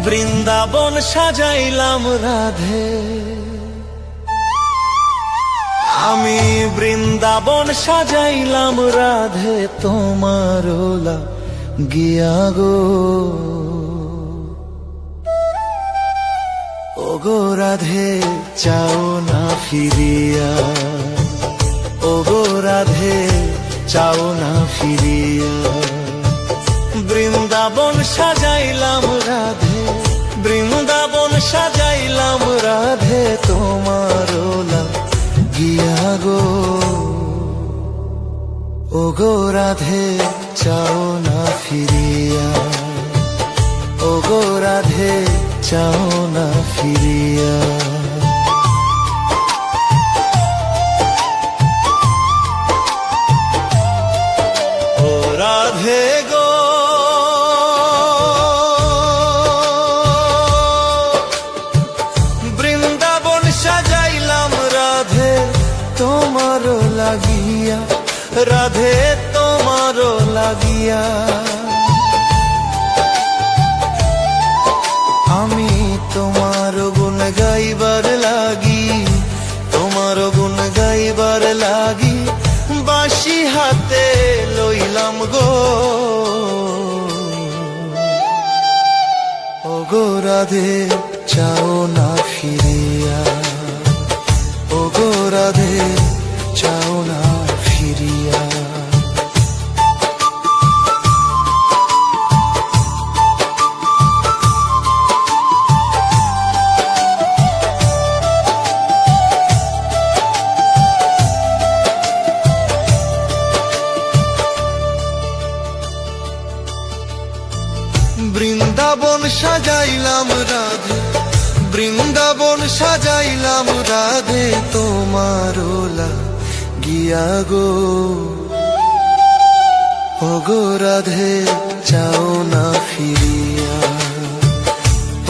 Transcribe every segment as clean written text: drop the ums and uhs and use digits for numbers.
বৃন্দাবন সাজাইলাম রাধে, আমি বৃন্দাবন সাজাইলাম রাধে তোমার গিয়া গো। ও গো রাধে চাও না ফিরিয়া, ও গো রাধে চাও না ফিরিয়া। বৃন্দাবন সাজাইলাম রাধে, বৃন্দাবন সাজাইলাম রাধে তোমার গিয়া গো। ও গো রাধে চাও না ফিরিয়া, ও গো রাধে চাও না ফিরিয়া। ও রাধে গো বৃন্দাবন সাজাইলাম রাধে তোমার লাগিয়া, রাধে তোমার লাগিয়া। আমি তোমার গুণ গাইবার লাগি, তোমার গুণ গাইবার লাগি বাঁশি হাতে লইলাম গো। ও গো রাধে চাও না ফিরিয়া, ও গো রাধে চাও না ফিরিয়া। বৃন্দাবন সাজাইলাম রাধে, বৃন্দাবন সাজাইলাম রাধে তোমার গিয়া গো। ও গো রাধে চাও না ফিরিয়া,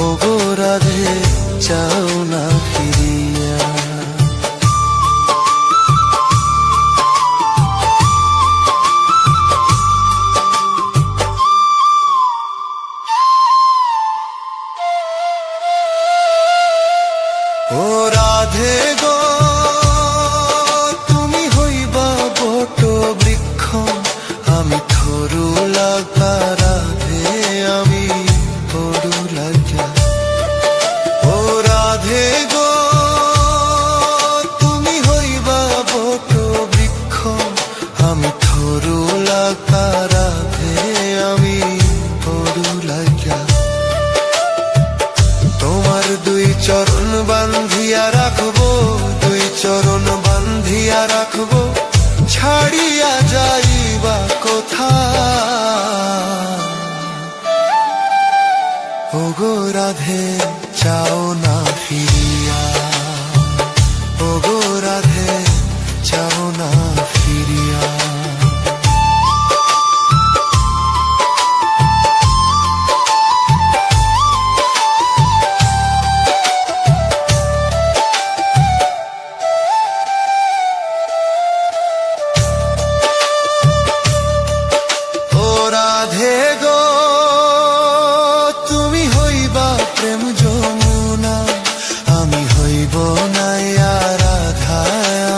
ও গো রাধে চাও না ফিরিয়া। ও রাধে গো তুমি হইবা বট বৃক্ষ, আমি থরু লাগা রাধে আমি থরু লাগা। ও রাধে গো তুমি হইবা বট বৃক্ষ, আমি থরু লাগা রাধে আমি থরু লাগা। তোমার দুই চরণ বান্ধিয়া রাখবো, দুই চরণ বান্ধিয়া রাখবো, ছাড়িয়া যাইবা কোথা। ও গো রাধে চাও না ফিরিয়া, ও গো রাধে চাও না ফিরিয়া। রাধে গো তুমি হইবা প্রেম যমুনা, আমি হইব নাইয়া রাধা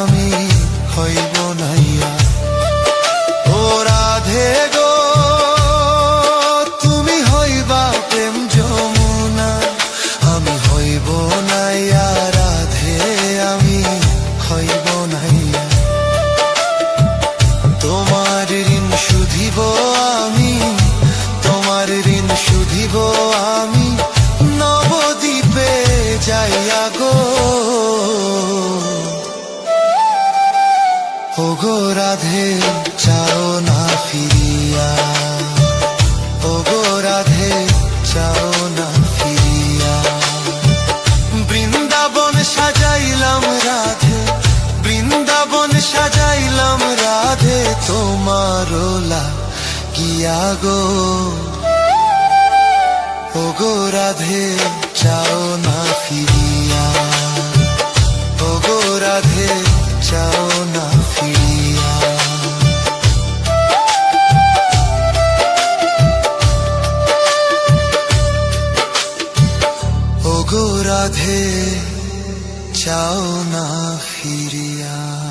আমি হইব নাইয়া। ও রাধে গো তুমি হইবা প্রেম যমুনা, আমি হইব নাইয়া রাধে আমি হইব নাইয়া। তোমার ঋণ শুধিব আমি, তোমার ঋণ শুধিব আমি নবদ্বীপে যাইয়া গো। ও গো রাধে চাও না ফিরিয়া, ও গো রাধে চাও না ফিরিয়া। বৃন্দাবন সাজাইলাম রাধে, বৃন্দাবন সাজাইলাম রাধে তোমার গিয়া গো। ও গো রাধে চাও না ফিরিয়া, ও গো রাধে চাও না ফিরিয়া। ওগো রাধে চাও না ফিরিয়া।